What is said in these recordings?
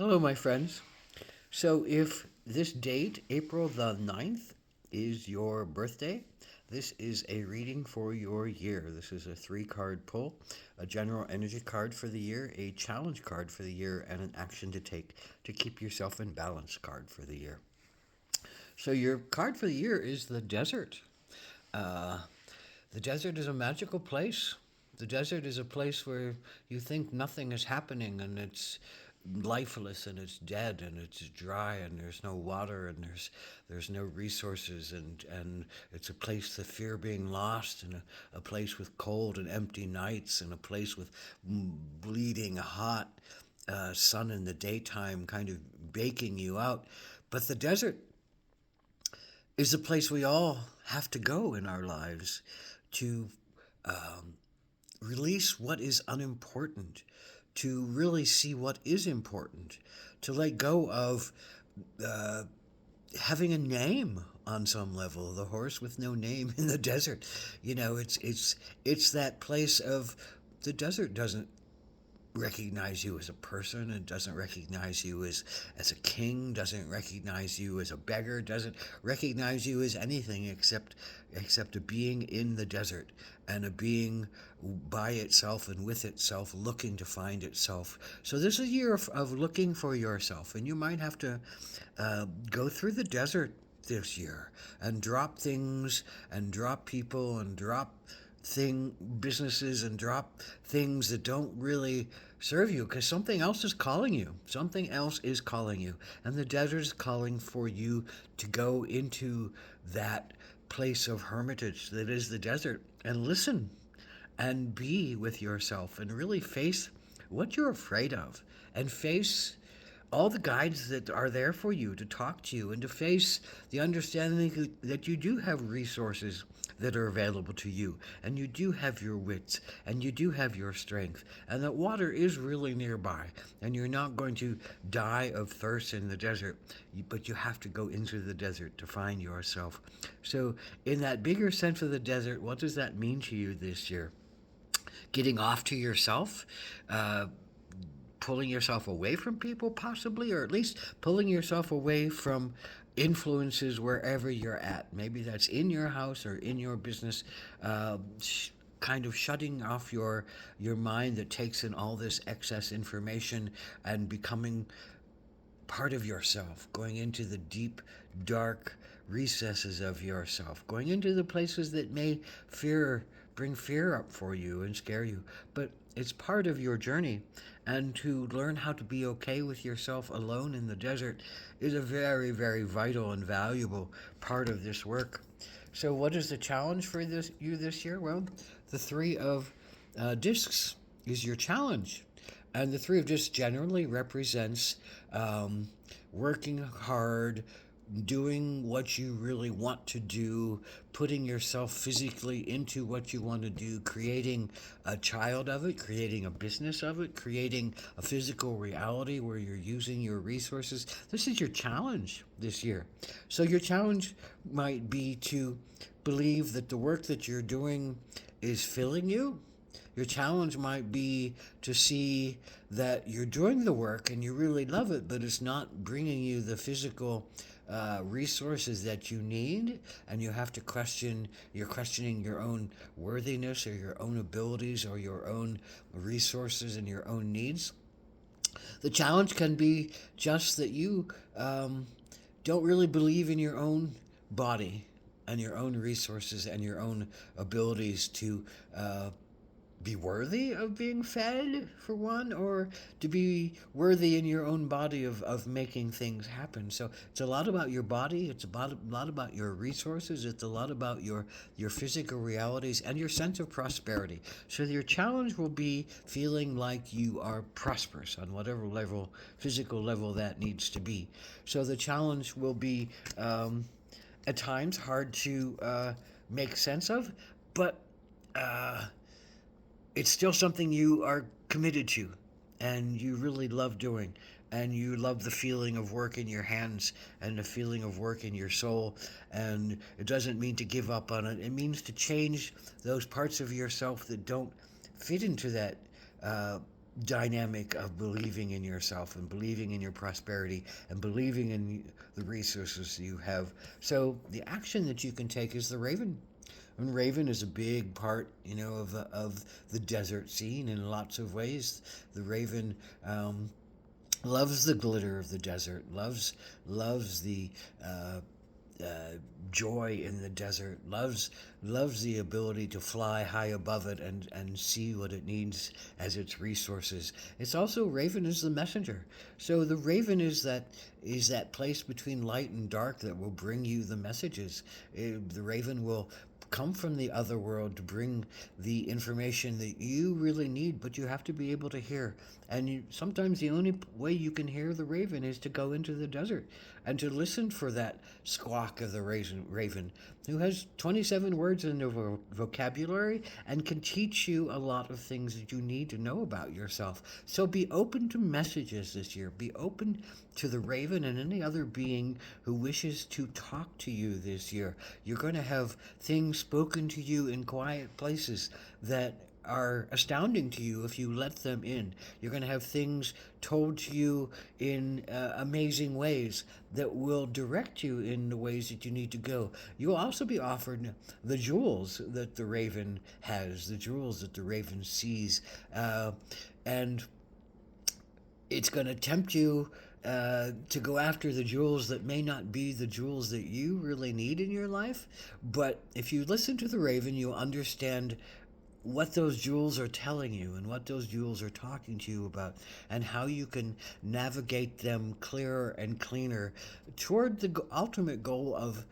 Hello, my friends. So, if this date, April the 9th, is your birthday, this is a reading for your year. This is a three-card pull, a general energy card for the year, a challenge card for the year, and an action to take to keep yourself in balance card for the year. So, your card for the year is the desert. Uh, the desert is a magical place. The desert is a place where you think nothing is happening and it's lifeless and it's dead and it's dry and there's no water and there's no resources and it's a place to fear being lost and a place with cold and empty nights and a place with bleeding hot sun in the daytime kind of baking you out. But the desert is a place we all have to go in our lives to release what is unimportant, to really see what is important, to let go of uh, having a name on some level. The horse with no name in the desert. It's that place of the desert doesn't recognize you as a person and doesn't recognize you as a king, doesn't recognize you as a beggar, doesn't recognize you as anything except a being in the desert and a being by itself and with itself looking to find itself. So this is a year of looking for yourself, and you might have to go through the desert this year and drop things and drop people and drop businesses and drop things that don't really serve you because something else is calling you. Something else is calling you. And the desert is calling for you to go into that place of hermitage that is the desert and listen and be with yourself and really face what you're afraid of and face all the guides that are there for you to talk to you and to face the understanding that you do have resources that are available to you and you do have your wits and you do have your strength and that water is really nearby and you're not going to die of thirst in the desert, but you have to go into the desert to find yourself. So in that bigger sense of the desert, what does that mean to you this year? Getting off to yourself, uh, pulling yourself away from people, possibly, or at least pulling yourself away from influences wherever you're at. Maybe that's in your house or in your business. Kind of shutting off your mind that takes in all this excess information and becoming part of yourself, going into the deep, dark recesses of yourself, going into the places that may bring fear up for you and scare you. But it's part of your journey. And to learn how to be okay with yourself alone in the desert is a very, very vital and valuable part of this work. So, what is the challenge for you this year? Well, the three of discs is your challenge. And the three of discs generally represents working hard, doing what you really want to do, putting yourself physically into what you want to do, creating a child of it, creating a business of it, creating a physical reality where you're using your resources. This is your challenge this year. So your challenge might be to believe that the work that you're doing is filling you. Your challenge might be to see that you're doing the work and you really love it, but it's not bringing you the physical resources that you need, and you have to you're questioning your own worthiness or your own abilities or your own resources and your own needs. The challenge can be just that you don't really believe in your own body and your own resources and your own abilities to be worthy of being fed, for one, or to be worthy in your own body of making things happen. So it's a lot about your body, it's a lot about your resources, it's a lot about your physical realities and your sense of prosperity. So your challenge will be feeling like you are prosperous on whatever level, physical level that needs to be. So the challenge will be at times hard to make sense of, but it's still something you are committed to and you really love doing, and you love the feeling of work in your hands and the feeling of work in your soul. And it doesn't mean to give up on it, it means to change those parts of yourself that don't fit into that dynamic of believing in yourself and believing in your prosperity and believing in the resources you have. So the action that you can take is the raven. And raven is a big part, of the desert scene in lots of ways. The raven loves the glitter of the desert, loves the uh, uh, joy in the desert, loves the ability to fly high above it and see what it needs as its resources. It's also raven is the messenger. So the raven is that place between light and dark that will bring you the messages. The raven will come from the other world to bring the information that you really need, but you have to be able to hear. And sometimes the only way you can hear the raven is to go into the desert and to listen for that squawk of the raven, who has 27 words in their vocabulary and can teach you a lot of things that you need to know about yourself. So be open to messages this year. Be open to the raven and any other being who wishes to talk to you this year. You're going to have things spoken to you in quiet places that are astounding to you if you let them in. You're going to have things told to you in amazing ways that will direct you in the ways that you need to go. You'll also be offered the jewels that the raven has, the jewels that the raven sees. And it's going to tempt you to go after the jewels that may not be the jewels that you really need in your life. But if you listen to the raven, you'll understand what those jewels are telling you and what those jewels are talking to you about, and how you can navigate them clearer and cleaner toward the ultimate goal of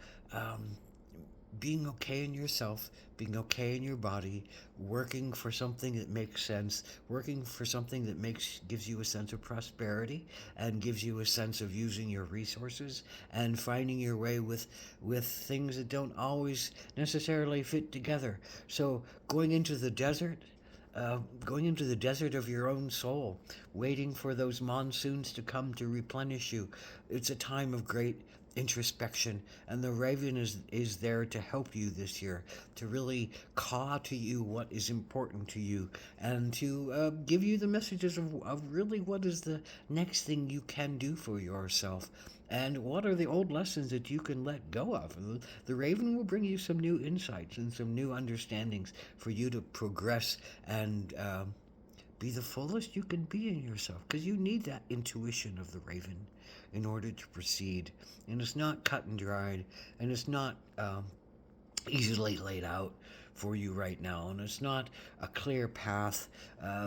being okay in yourself, being okay in your body, working for something that makes sense, working for something that gives you a sense of prosperity and gives you a sense of using your resources and finding your way with things that don't always necessarily fit together. So going into the desert of your own soul, waiting for those monsoons to come to replenish you. It's a time of great introspection, and the raven is there to help you this year, to really call to you what is important to you, and to give you the messages of really what is the next thing you can do for yourself, and what are the old lessons that you can let go of. The raven will bring you some new insights and some new understandings for you to progress and be the fullest you can be in yourself, because you need that intuition of the raven in order to proceed. And it's not cut and dried, and it's not easily laid out for you right now, and it's not a clear path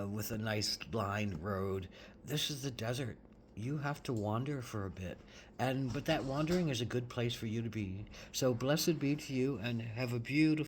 with a nice lined road. This is the desert. You have to wander for a bit, but that wandering is a good place for you to be. So blessed be to you, and have a beautiful